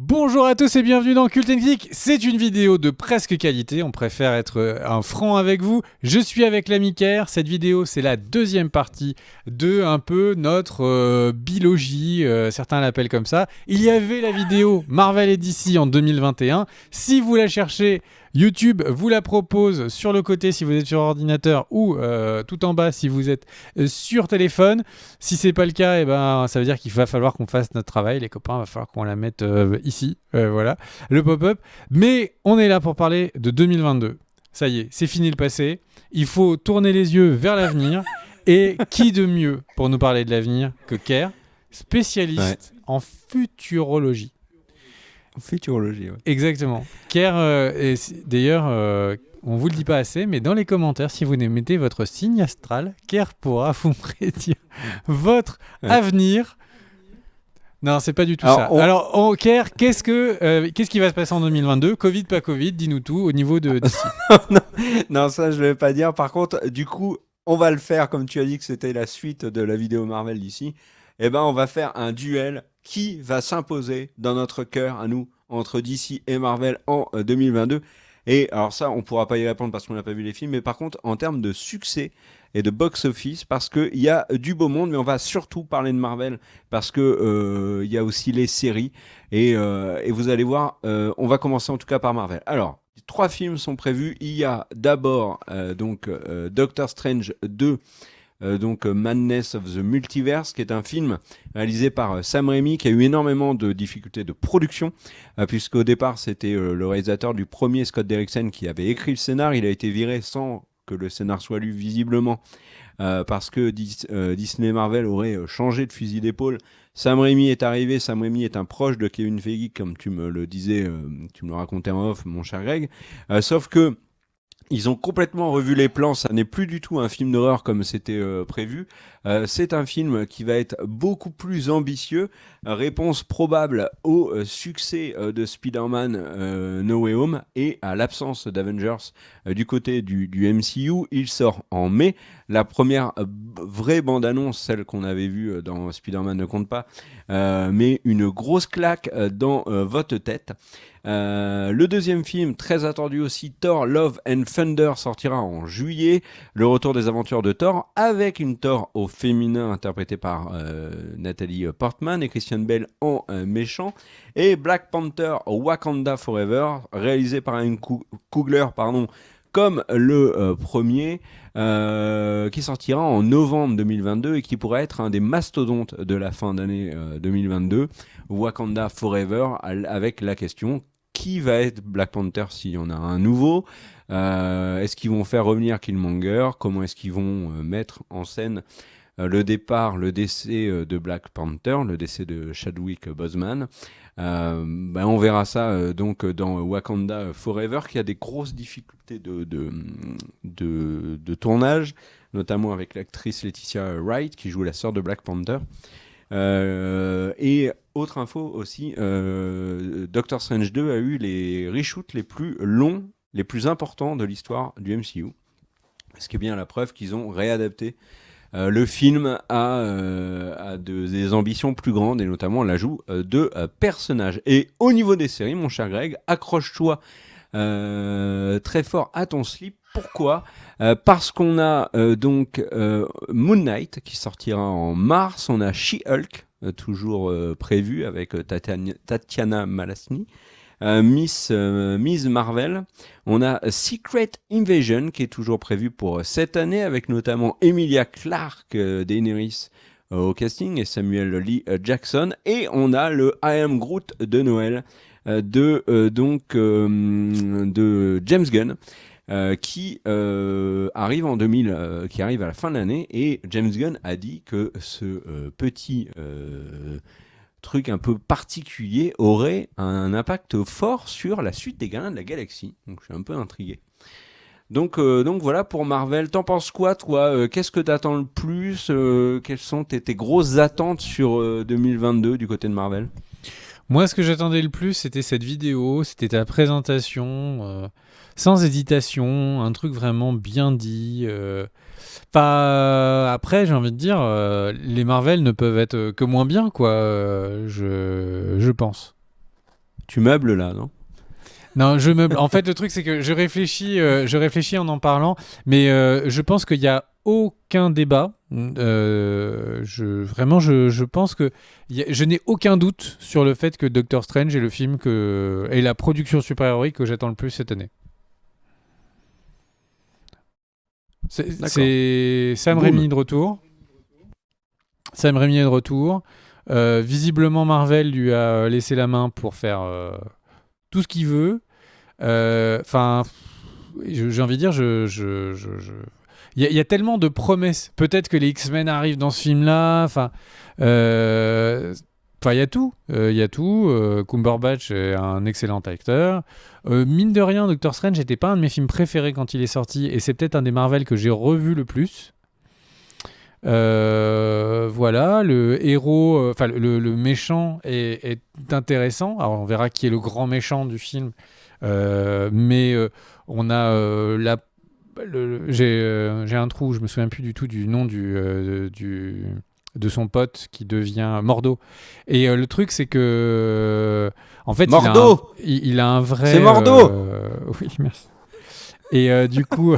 Bonjour à tous et bienvenue dans Cult & Geek. C'est une vidéo de presque qualité, on préfère être un franc avec vous. Je suis avec l'ami Ker. Cette vidéo, c'est la deuxième partie de un peu notre bilogie, certains l'appellent comme ça. Il y avait la vidéo Marvel et DC en 2021. Si vous la cherchez, YouTube vous la propose sur le côté si vous êtes sur ordinateur ou tout en bas si vous êtes sur téléphone. Si c'est pas le cas, ça veut dire qu'il va falloir qu'on fasse notre travail, les copains, il va falloir qu'on la mette ici, voilà, le pop-up. Mais on est là pour parler de 2022. Ça y est, c'est fini le passé. Il faut tourner les yeux vers l'avenir. Et qui de mieux pour nous parler de l'avenir que Ker, spécialiste en futurologie. Futurologie, ouais. Exactement. Ker, d'ailleurs, on vous le dit pas assez, mais dans les commentaires, si vous mettez votre signe astral, Ker pourra vous prédire votre avenir. Non, c'est pas du tout ça. Alors, Ker, qu'est-ce qui va se passer en 2022 ? Covid, pas Covid, dis-nous tout au niveau de d'ici. non, ça je vais pas dire. Par contre, du coup, on va le faire comme tu as dit que c'était la suite de la vidéo Marvel d'ici. On va faire un duel qui va s'imposer dans notre cœur à nous entre DC et Marvel en 2022. Et alors ça, on pourra pas y répondre parce qu'on n'a pas vu les films, mais par contre, en termes de succès et de box-office, parce qu'il y a du beau monde, mais on va surtout parler de Marvel, parce que y a aussi les séries, et vous allez voir, on va commencer en tout cas par Marvel. Alors, 3 films sont prévus. Il y a d'abord Doctor Strange 2, Madness of the Multiverse, qui est un film réalisé par Sam Raimi, qui a eu énormément de difficultés de production, puisqu'au départ c'était le réalisateur du premier, Scott Derrickson, qui avait écrit le scénar. Il a été viré sans que le scénar soit lu visiblement, parce que Disney et Marvel auraient changé de fusil d'épaule. Sam Raimi est arrivé. Sam Raimi est un proche de Kevin Feige, comme tu me le disais, tu me le racontais en off, mon cher Greg, sauf que ils ont complètement revu les plans, ça n'est plus du tout un film d'horreur comme c'était prévu. C'est un film qui va être beaucoup plus ambitieux. Réponse probable au succès de Spider-Man No Way Home et à l'absence d'Avengers du côté du MCU. Il sort en mai. La première vraie bande-annonce, celle qu'on avait vue dans Spider-Man ne compte pas, mais une grosse claque dans votre tête. Le deuxième film, très attendu aussi, Thor Love and Thunder, sortira en juillet. Le retour des aventures de Thor, avec une Thor au féminin interprétée par Nathalie Portman et Christian Bale en méchant. Et Black Panther Wakanda Forever, réalisé par Ryan Coogler, comme le premier, qui sortira en novembre 2022 et qui pourrait être un des mastodontes de la fin d'année 2022. Wakanda Forever, avec la question: qui va être Black Panther s'il y en a un nouveau? Est-ce qu'ils vont faire revenir Killmonger? Comment est-ce qu'ils vont mettre en scène le décès de Black Panther, le décès de Chadwick Boseman? On verra ça donc dans Wakanda Forever, qui a des grosses difficultés de tournage, notamment avec l'actrice Letitia Wright qui joue la sœur de Black Panther. Et autre info aussi, Doctor Strange 2 a eu les reshoots les plus longs, les plus importants de l'histoire du MCU. Ce qui est bien la preuve qu'ils ont réadapté le film à des ambitions plus grandes, et notamment l'ajout de personnages. Et au niveau des séries, mon cher Greg, accroche-toi très fort à ton slip. Pourquoi ? Parce qu'on a Moon Knight qui sortira en mars. On a She-Hulk, toujours prévu, avec Tatiana Maslany. Miss Marvel. On a Secret Invasion qui est toujours prévu pour cette année, avec notamment Emilia Clarke, Daenerys au casting, et Samuel Lee Jackson. Et on a le I Am Groot de Noël de James Gunn, qui arrive qui arrive à la fin de l'année. Et James Gunn a dit que ce petit truc un peu particulier aurait un impact fort sur la suite des Gardiens de la Galaxie. Donc je suis un peu intrigué. Donc voilà pour Marvel. T'en penses quoi, toi ? Qu'est-ce que t'attends le plus ? Quelles sont tes grosses attentes sur 2022 du côté de Marvel ? Moi, ce que j'attendais le plus, c'était cette vidéo, c'était ta présentation, sans hésitation, un truc vraiment bien dit. Après, j'ai envie de dire, les Marvel ne peuvent être que moins bien, quoi, je pense. Tu meubles là, non? Non, je meuble. En fait, le truc, c'est que je réfléchis en parlant, mais je pense qu'il n'y a aucun débat. Vraiment, je pense que je n'ai aucun doute sur le fait que Doctor Strange est le film et la production super-héroïque que j'attends le plus cette année. C'est Sam Raimi de retour. Sam Raimi est de retour. Visiblement, Marvel lui a laissé la main pour faire tout ce qu'il veut. Enfin, j'ai envie de dire, il y a tellement de promesses. Peut-être que les X-Men arrivent dans ce film-là. Enfin, il y a tout. Cumberbatch est un excellent acteur. Mine de rien, Doctor Strange n'était pas un de mes films préférés quand il est sorti, et c'est peut-être un des Marvel que j'ai revu le plus. Voilà, le héros, le méchant est intéressant. Alors on verra qui est le grand méchant du film, mais on a j'ai un trou, je me souviens plus du tout du nom de son pote qui devient Mordo. Et le truc c'est que en fait Mordo, il a un vrai. C'est Mordo. Oui, merci. Et du coup.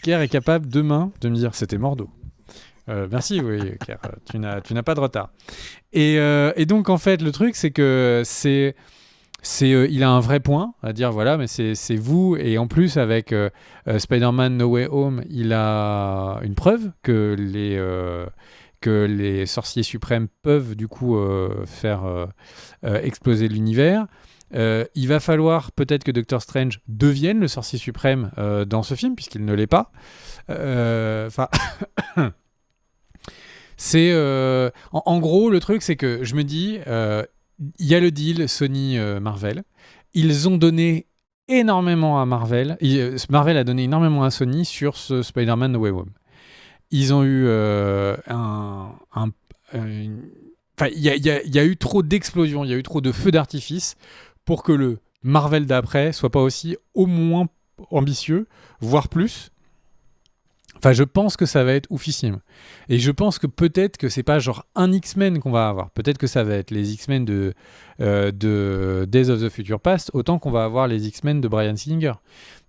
Kerr est capable demain de me dire c'était Mordo. Merci, oui, Kerr, tu n'as pas de retard. Et donc en fait le truc c'est que il a un vrai point à dire, voilà, mais c'est vous, et en plus avec Spider-Man No Way Home, il a une preuve que les sorciers suprêmes peuvent du coup faire exploser l'univers. Il va falloir peut-être que Doctor Strange devienne le sorcier suprême dans ce film, puisqu'il ne l'est pas. C'est en gros, le truc, c'est que je me dis, il y a le deal Sony-Marvel. Ils ont donné énormément à Marvel. Marvel a donné énormément à Sony sur ce Spider-Man No Way Home. Ils ont eu il y a eu trop d'explosions, il y a eu trop de feux d'artifice pour que le Marvel d'après soit pas aussi au moins ambitieux, voire plus. Enfin, je pense que ça va être oufissime. Et je pense que peut-être que c'est pas genre un X-Men qu'on va avoir. Peut-être que ça va être les X-Men de Days of the Future Past, autant qu'on va avoir les X-Men de Bryan Singer.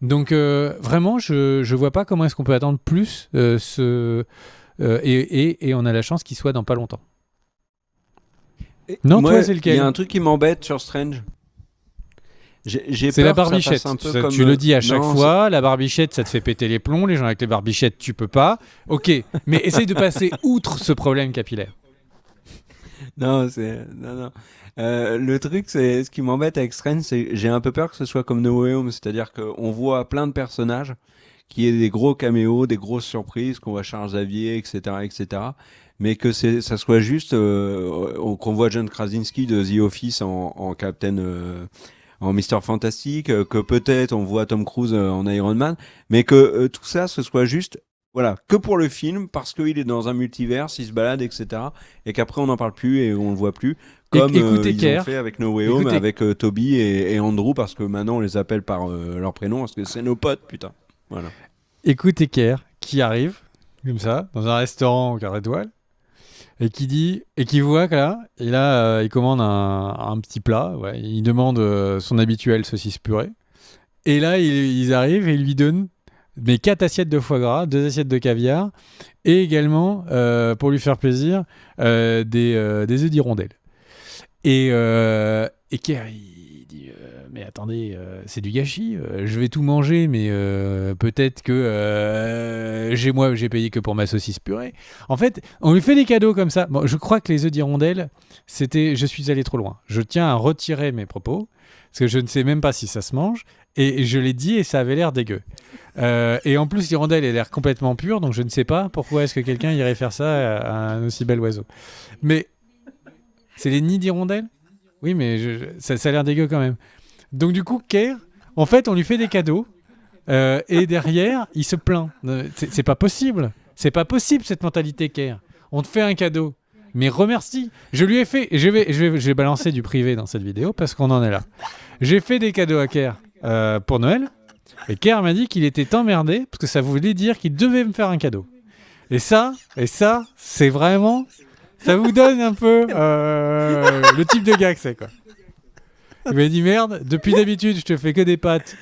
Donc vraiment, je vois pas comment est-ce qu'on peut attendre plus et on a la chance qu'il soit dans pas longtemps. Non, toi, c'est lequel ? Il y a un truc qui m'embête sur Strange. C'est la barbichette. Tu le dis à chaque fois, la barbichette, ça te fait péter les plombs. Les gens avec les barbichettes, tu peux pas. Ok, mais essaye de passer outre ce problème capillaire. Non. Le truc, c'est ce qui m'embête avec Strange, c'est j'ai un peu peur que ce soit comme No Way Home, c'est-à-dire qu'on voit plein de personnages qui aient des gros caméos, des grosses surprises, qu'on voit Charles Xavier, etc., mais que ça soit juste qu'on voit John Krasinski de The Office en Captain. En Mister Fantastic, que peut-être on voit Tom Cruise en Iron Man, mais que tout ça ce soit juste, voilà, que pour le film, parce qu'il est dans un multivers, il se balade, etc., et qu'après on n'en parle plus et on le voit plus, comme ils ont fait avec No Way Home, avec Toby et Andrew, parce que maintenant on les appelle par leur prénom, parce que c'est nos potes, putain. Voilà. Écoutez Kerr, qui arrive, comme ça, dans un restaurant au 4 étoiles, et qui voit que là, et là, il commande un petit plat. Ouais, il demande son habituel saucisse purée. Et là, ils arrivent et ils lui donnent 4 assiettes de foie gras, 2 assiettes de caviar, et également, pour lui faire plaisir, des œufs d'hirondelle. Et Kerr, il dit mais attendez, c'est du gâchis. Je vais tout manger, mais peut-être que j'ai payé que pour ma saucisse purée. En fait, on lui fait des cadeaux comme ça. Bon, je crois que les œufs d'hirondelle, je suis allé trop loin. Je tiens à retirer mes propos, parce que je ne sais même pas si ça se mange. Et je l'ai dit et ça avait l'air dégueu. Et en plus, l'hirondelle a l'air complètement pure, donc je ne sais pas pourquoi est-ce que quelqu'un irait faire ça à un aussi bel oiseau. Mais c'est les nids d'hirondelle ? Oui, mais ça a l'air dégueu quand même. Donc du coup, Kerr, en fait, on lui fait des cadeaux et derrière, il se plaint. C'est pas possible. C'est pas possible cette mentalité, Kerr. On te fait un cadeau, mais remercie. Je lui ai fait. Je vais balancer du privé dans cette vidéo parce qu'on en est là. J'ai fait des cadeaux à Kerr pour Noël et Kerr m'a dit qu'il était emmerdé parce que ça voulait dire qu'il devait me faire un cadeau. Et ça, c'est vraiment. Ça vous donne un peu le type de gars que c'est, quoi. Il m'a dit merde, depuis d'habitude, je te fais que des pâtes.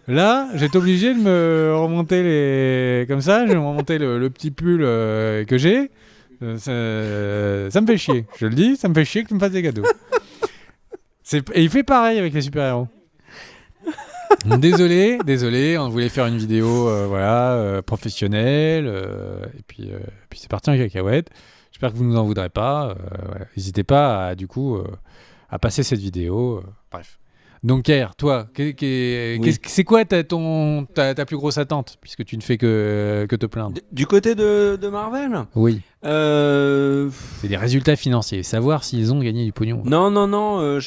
Là, j'étais obligé de me remonter les. Comme ça, je vais me remonter le petit pull que j'ai. Ça me fait chier. Je le dis, ça me fait chier que tu me fasses des cadeaux. Et il fait pareil avec les super-héros. Désolé, on voulait faire une vidéo professionnelle. Et puis c'est parti en cacahuète. J'espère que vous ne nous en voudrez pas. Voilà. N'hésitez pas à passer cette vidéo. Bref. Donc, Kerr, toi, c'est quoi ta plus grosse attente, puisque tu ne fais que te plaindre? Du côté de Marvel? Oui. C'est les résultats financiers, savoir s'ils ont gagné du pognon. Non.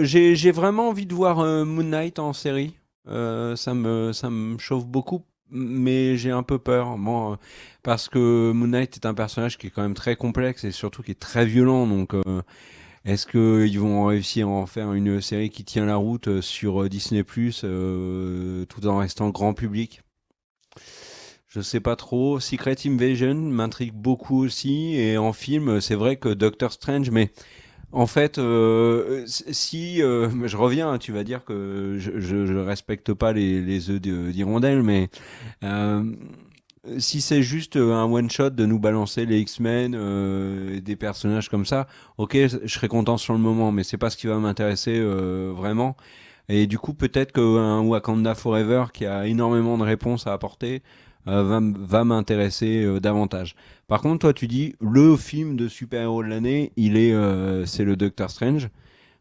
J'ai vraiment envie de voir Moon Knight en série. Ça me chauffe beaucoup, mais j'ai un peu peur. Bon, parce que Moon Knight est un personnage qui est quand même très complexe et surtout qui est très violent. Donc, est-ce qu'ils vont réussir à en faire une série qui tient la route sur Disney+, tout en restant grand public? Je sais pas trop. Secret Invasion m'intrigue beaucoup aussi. Et en film, c'est vrai que Doctor Strange, mais en fait, je reviens, tu vas dire que je respecte pas les œufs d'hirondelle, mais si c'est juste un one-shot de nous balancer les X-Men, des personnages comme ça, ok, je serais content sur le moment, mais c'est pas ce qui va m'intéresser vraiment. Et du coup, peut-être qu'un Wakanda Forever qui a énormément de réponses à apporter va m'intéresser davantage. Par contre, toi, tu dis le film de super-héros de l'année, c'est le Doctor Strange.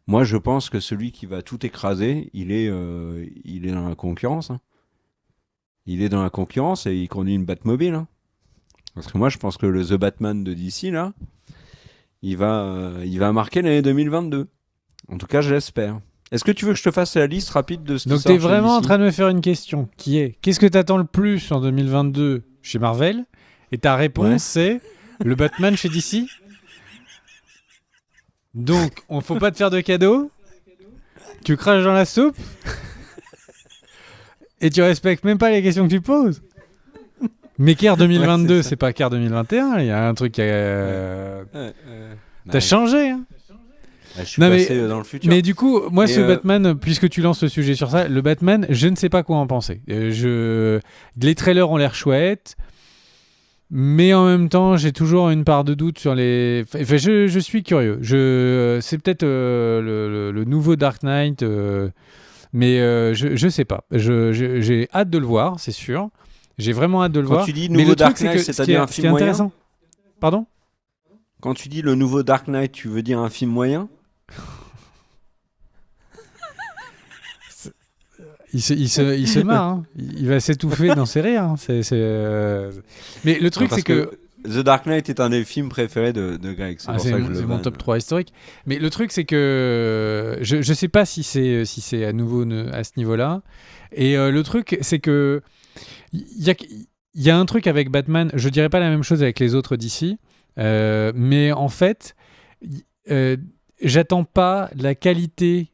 Moi, je pense que celui qui va tout écraser, il est dans la concurrence. Hein. Il est dans la concurrence et il conduit une Batmobile. Hein. Parce que moi, je pense que le The Batman de DC, là, il va marquer l'année 2022. En tout cas, je l'espère. Est-ce que tu veux que je te fasse la liste rapide de ce qui sort? Donc, tu es vraiment en train de me faire une question qui est: qu'est-ce que tu attends le plus en 2022 chez Marvel? Et ta réponse, c'est le Batman chez DC? Donc, on faut pas te faire de cadeaux? Tu craches dans la soupe? Et tu respectes même pas les questions que tu poses? Mais Kerr 2022, ouais, c'est pas Kerr 2021. Il y a un truc qui a... T'as changé, hein? Je suis passé dans le futur. Mais du coup, moi, Batman, puisque tu lances le sujet sur ça, le Batman, je ne sais pas quoi en penser. Les trailers ont l'air chouettes, mais en même temps, j'ai toujours une part de doute sur les... Enfin, je suis curieux. C'est peut-être le nouveau Dark Knight... mais je sais pas. J'ai hâte de le voir, c'est sûr. J'ai vraiment hâte de le voir. Quand tu dis nouveau Dark Knight, c'est-à-dire un film moyen? Pardon? Quand tu dis le nouveau Dark Knight, tu veux dire un film moyen? Il se marre. Hein. Il va s'étouffer dans ses rires. Hein. Mais le truc, c'est que... The Dark Knight est un des films préférés de Greg. C'est mon top 3 historique. Mais le truc, c'est que je sais pas si c'est à nouveau à ce niveau-là. Et le truc, c'est que il y a un truc avec Batman. Je dirais pas la même chose avec les autres d'ici. Mais en fait, j'attends pas la qualité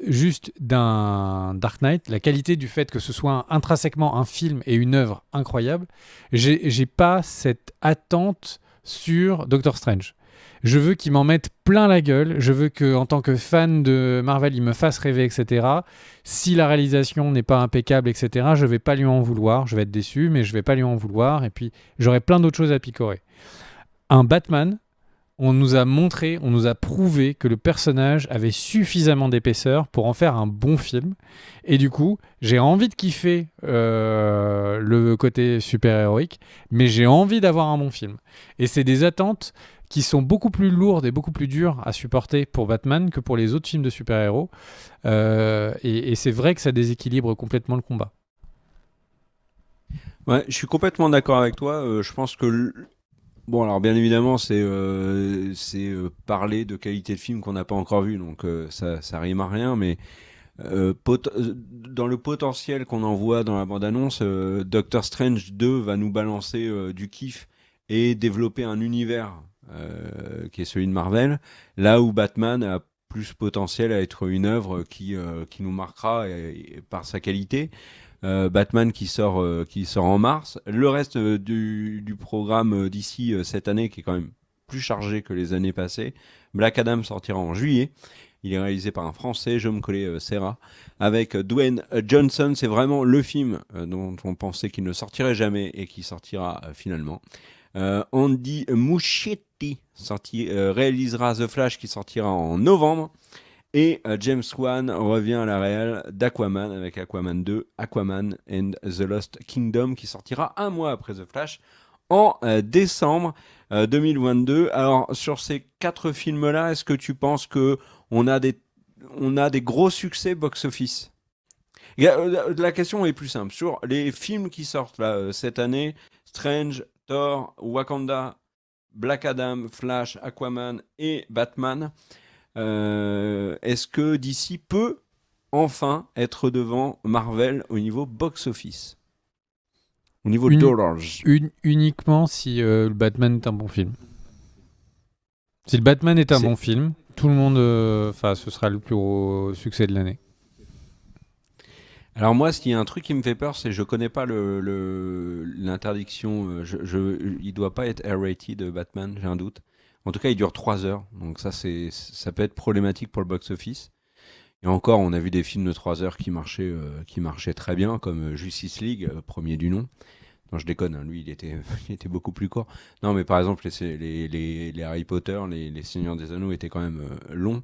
juste d'un Dark Knight, la qualité du fait que ce soit intrinsèquement un film et une œuvre incroyable. J'ai pas cette attente sur Doctor Strange. Je veux qu'il m'en mette plein la gueule. Je veux qu'en tant que fan de Marvel, il me fasse rêver, etc. Si la réalisation n'est pas impeccable, etc., je vais pas lui en vouloir. Je vais être déçu, mais je vais pas lui en vouloir. Et puis, j'aurai plein d'autres choses à picorer. Un Batman, on nous a prouvé que le personnage avait suffisamment d'épaisseur pour en faire un bon film. Et du coup, j'ai envie de kiffer le côté super-héroïque, mais j'ai envie d'avoir un bon film. Et c'est des attentes qui sont beaucoup plus lourdes et beaucoup plus dures à supporter pour Batman que pour les autres films de super-héros. Et c'est vrai que ça déséquilibre complètement le combat. Ouais, je suis complètement d'accord avec toi. Je pense que... Bon, alors bien évidemment, c'est parler de qualité de film qu'on n'a pas encore vu, donc ça rime à rien, mais dans le potentiel qu'on en voit dans la bande-annonce, Doctor Strange 2 va nous balancer du kiff et développer un univers qui est celui de Marvel, là où Batman a plus potentiel à être une œuvre qui nous marquera par sa qualité. Batman qui sort en mars. Le reste du programme d'ici cette année, qui est quand même plus chargé que les années passées. Black Adam sortira en juillet. Il est réalisé par un Français, Jaume Collet-Serra, avec Dwayne Johnson. C'est vraiment le film dont on pensait qu'il ne sortirait jamais et qui sortira finalement. Andy Muschietti réalisera The Flash qui sortira en novembre. Et James Wan revient à la réal d'Aquaman avec Aquaman 2, Aquaman and the Lost Kingdom qui sortira un mois après The Flash en décembre 2022. Alors sur ces 4 films-là, est-ce que tu penses qu'on a des gros succès box-office ? La question est plus simple. Sur les films qui sortent là, cette année, Strange, Thor, Wakanda, Black Adam, Flash, Aquaman et Batman, est-ce que DC peut enfin être devant Marvel au niveau box-office ? Au niveau dollars. Uniquement si le Batman est un bon film. Si le Batman est un bon film, tout le monde, ce sera le plus gros succès de l'année. Alors moi, s'il y a un truc qui me fait peur, c'est que je connais pas l'interdiction. Il doit pas être R-rated Batman, j'ai un doute. En tout cas, il dure 3 heures, donc ça peut être problématique pour le box-office. Et encore, on a vu des films de 3 heures qui marchaient très bien, comme Justice League, premier du nom. Non, je déconne, hein, lui, il était beaucoup plus court. Non, mais par exemple, les Harry Potter, les Seigneurs des Anneaux étaient quand même longs,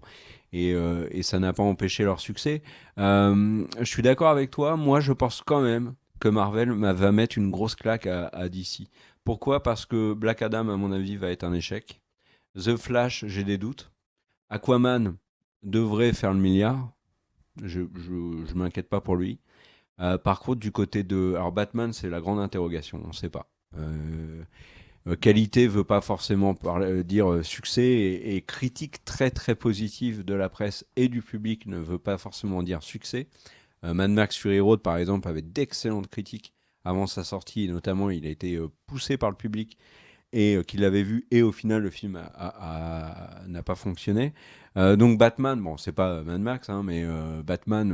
et ça n'a pas empêché leur succès. Je suis d'accord avec toi, moi je pense quand même que Marvel va mettre une grosse claque à DC. Pourquoi ? Parce que Black Adam, à mon avis, va être un échec. The Flash, j'ai des doutes. Aquaman devrait faire le milliard. Je m'inquiète pas pour lui. Par contre, du côté de... Alors Batman, c'est la grande interrogation, on ne sait pas. Qualité veut pas forcément dire succès, et critique très très positive de la presse et du public ne veut pas forcément dire succès. Mad Max Fury Road, par exemple, avait d'excellentes critiques avant sa sortie, et notamment il a été poussé par le public et qu'il l'avait vu, et au final le film n'a pas fonctionné. Donc Batman, bon, c'est pas Mad Max, hein, mais Batman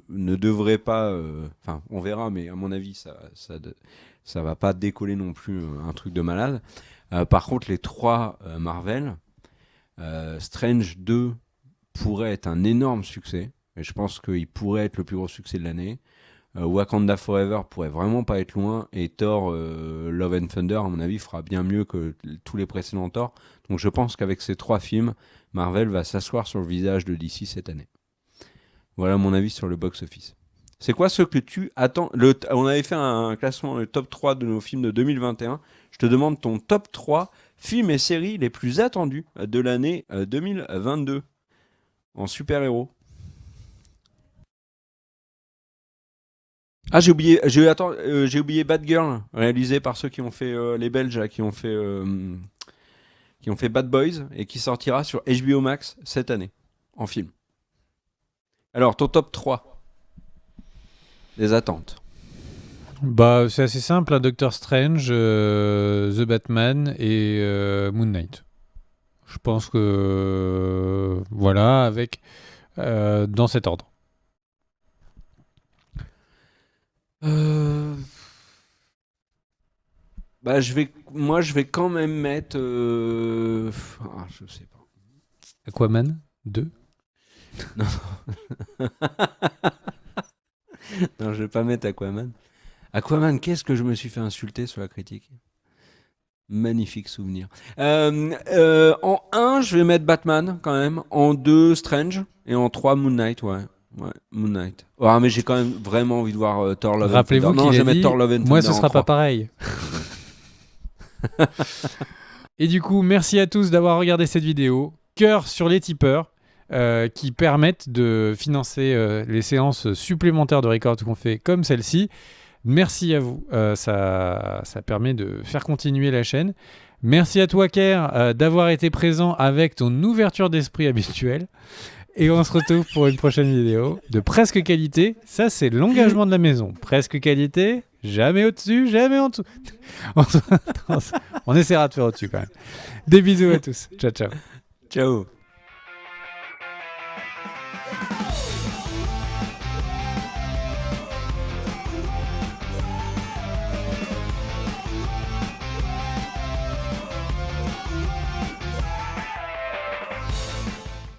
ne devrait pas... Enfin, on verra, mais à mon avis, ça va pas décoller non plus un truc de malade. Par contre, les 3 Marvel, Strange 2 pourrait être un énorme succès, et je pense qu'il pourrait être le plus gros succès de l'année. Wakanda Forever pourrait vraiment pas être loin, et Thor Love and Thunder, à mon avis, fera bien mieux que tous les précédents Thor. Donc je pense qu'avec ces 3 films, Marvel va s'asseoir sur le visage de DC cette année. Voilà mon avis sur le box-office. C'est quoi ce que tu attends ? On avait fait un classement, le top 3 de nos films de 2021. Je te demande ton top 3 films et séries les plus attendus de l'année 2022 en super-héros. Ah, j'ai oublié Batgirl, réalisé par ceux qui ont fait les Belges, là, qui ont fait Bad Boys, et qui sortira sur HBO Max cette année, en film. Alors, ton top 3 des attentes. Bah, c'est assez simple, hein, Doctor Strange, The Batman et Moon Knight. Je pense que voilà, avec dans cet ordre. Bah, je vais quand même mettre... je sais pas. Aquaman 2. Non. Non, je vais pas mettre Aquaman. Aquaman, qu'est-ce que je me suis fait insulter sur la critique. Magnifique souvenir. En 1, je vais mettre Batman quand même. En 2, Strange. Et en 3, Moon Knight, ouais. Ouais, Moon Knight. Oh, mais j'ai quand même vraiment envie de voir Thor Love and Thunder. Rappelez-vous qu'il a dit, Thor Love and Thunder, moi ce sera pas pareil. Et du coup, merci à tous d'avoir regardé cette vidéo. Cœur sur les tipeurs qui permettent de financer les séances supplémentaires de record qu'on fait comme celle-ci. Merci à vous. Ça permet de faire continuer la chaîne. Merci à toi, Ker, d'avoir été présent avec ton ouverture d'esprit habituelle. Et on se retrouve pour une prochaine vidéo de presque qualité. Ça, c'est l'engagement de la maison. Presque qualité, jamais au-dessus, jamais en dessous. On essaiera de faire au-dessus quand même. Des bisous à tous. Ciao, ciao. Ciao.